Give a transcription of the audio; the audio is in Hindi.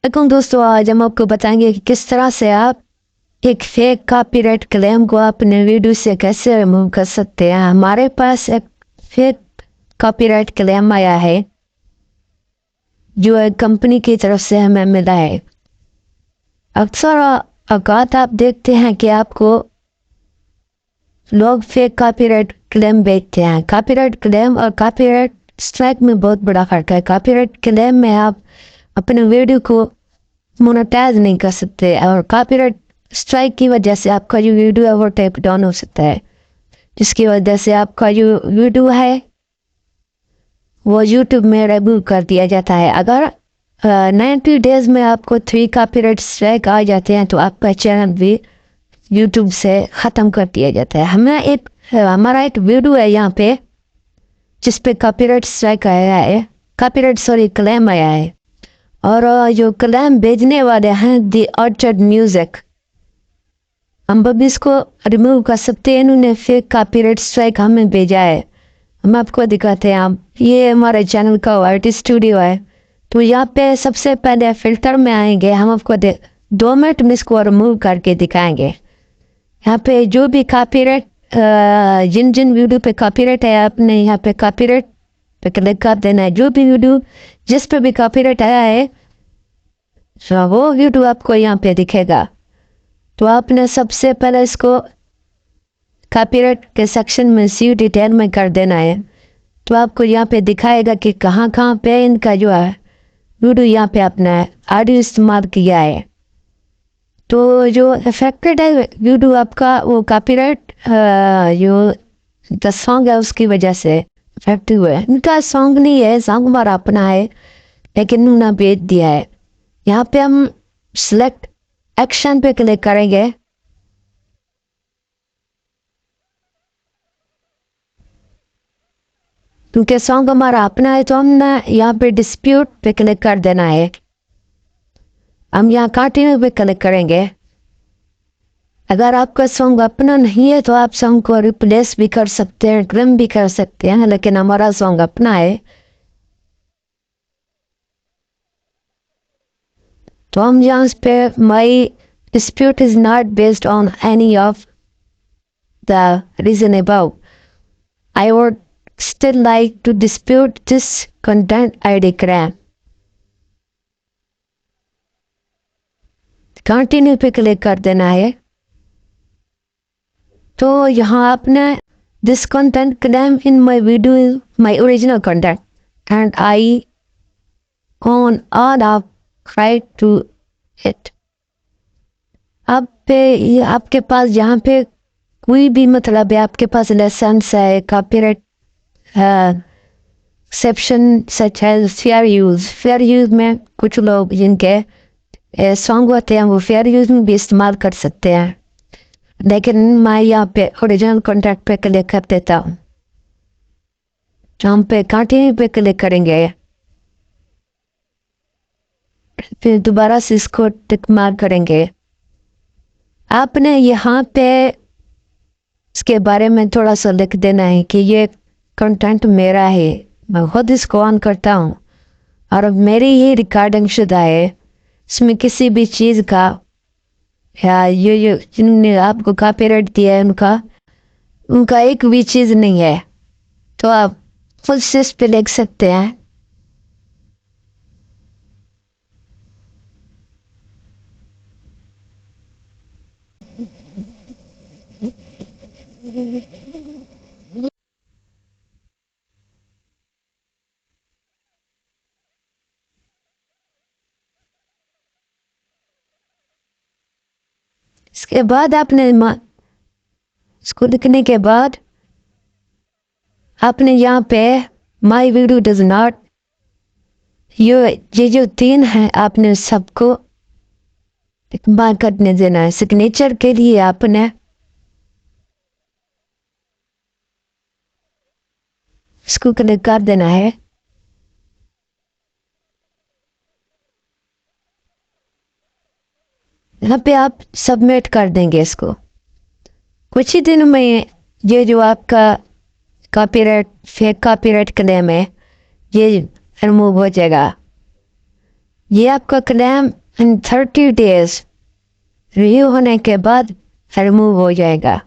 लेकिन दोस्तों आज हम आपको बताएंगे कि किस तरह से आप एक फेक कॉपीराइट क्लेम को अपने वीडियो से कैसे रिमूव कर सकते हैं। हमारे पास एक फेक कॉपीराइट क्लेम आया है जो एक कंपनी की तरफ से हमें मिला है। अक्सर औकात आप देखते हैं कि आपको लोग फेक कॉपीराइट क्लेम बेचते हैं। कॉपीराइट क्लेम और कॉपीराइट स्ट्राइक में बहुत बड़ा फर्क है। कॉपीराइट क्लेम में आप अपने वीडियो को मोनेटाइज नहीं कर सकते और कॉपीराइट स्ट्राइक की वजह से आपका जो वीडियो है वो टेक डाउन हो सकता है, जिसकी वजह से आपका जो वीडियो है वो यूट्यूब में रिमूव कर दिया जाता है। अगर 90 डेज में आपको 3 कॉपीराइट स्ट्राइक आ जाते हैं तो आपका चैनल भी यूट्यूब से ख़त्म कर दिया जाता है। हमारा एक वीडियो है यहाँ पे जिस पे कॉपीराइट स्ट्राइक आया है, क्लेम आया है और जो क्लेम भेजने वाले हैं दी ऑर्चर्ड म्यूजिक, हम अब इसको रिमूव कर सकते हैं। इन्होंने फेक कॉपीराइट स्ट्राइक हमें भेजा है, हम आपको दिखाते हैं। आप ये हमारे चैनल का आर्टिस्ट स्टूडियो है। तो यहाँ पे सबसे पहले फिल्टर में आएंगे, हम आपको 2 मिनट में इसको रिमूव करके दिखाएंगे। यहाँ पे जो भी कॉपीराइट जिन जिन वीडियो पे कॉपीराइट है आपने यहाँ पे कॉपीराइट पे क्लिक कर देना है। जो भी वीडियो जिस पे भी कॉपीराइट आया है वो वीडियो आपको यहाँ पे दिखेगा। तो आपने सबसे पहले इसको कॉपीराइट के सेक्शन में सी डिटेल में कर देना है। तो आपको यहाँ पे दिखाएगा कि कहाँ कहाँ पे इनका जो है वीडियो यहाँ पे आपने ऑडियो इस्तेमाल किया है। तो जो इफेक्टेड है वीडियो आपका वो कॉपीराइट जो सॉन्ग है उसकी वजह से इफेक्टिव है। इनका सॉन्ग नहीं है, सॉन्ग हमारा अपना है लेकिन उन्होंने भेज दिया है। यहाँ पे हम सिलेक्ट एक्शन पे क्लिक करेंगे। क्योंकि सॉन्ग हमारा अपना है तो हमने यहाँ पे डिस्प्यूट पे क्लिक कर देना है। हम यहाँ कंटिन्यू पे क्लिक करेंगे। अगर आपका सॉन्ग अपना नहीं है तो आप सॉन्ग को रिप्लेस भी कर सकते हैं, ट्रिम भी कर सकते हैं, लेकिन हमारा सॉन्ग अपना है तो हम यहाँ पे माई dispute is not based on any of the reason above. I would still like to dispute this content I declare. Continue पे क्लिक कर देना है। तो यहाँ आपने this content claim in my video my original content and I own all of right to it। आप पे आपके पास यहाँ पे कोई भी मतलब है, आपके पास लाइसेंस है, कॉपीराइट एक्सेप्शन सच है फेयर यूज में कुछ लोग जिनके सॉन्ग होते हैं वो फेयर यूज में भी इस्तेमाल कर सकते हैं, लेकिन मैं यहाँ पे ओरिजिनल कॉन्ट्रैक्ट पे क्लिक कर देता हूँ। हम पे कंटिन्यू पे क्लिक करेंगे, फिर दोबारा से इसको टिक मार्क करेंगे। आपने यहाँ पे इसके बारे में थोड़ा सा लिख देना है कि ये कंटेंट मेरा है, मैं खुद इसको ऑन करता हूँ और मेरी ही रिकॉर्डिंग शुदा है। इसमें किसी भी चीज़ का या ये जिन्होंने आपको कॉपीराइट दिया है उनका एक भी चीज़ नहीं है। तो आप खुद से इस पे लिख सकते हैं। इसके बाद आपने इसको लिखने के बाद आपने यहाँ पे माई वीडियो डज नॉट ये जो 3 हैं आपने सबको मार्क करने देना है। सिग्नेचर के लिए आपने इसको क्लिक कर देना है। यहाँ पे आप सबमिट कर देंगे इसको। कुछ ही दिनों में ये जो आपका फेक कॉपीराइट क्लेम है ये रिमूव हो जाएगा। ये आपका क्लेम इन 30 डेज रिव्यू होने के बाद रिमूव हो जाएगा।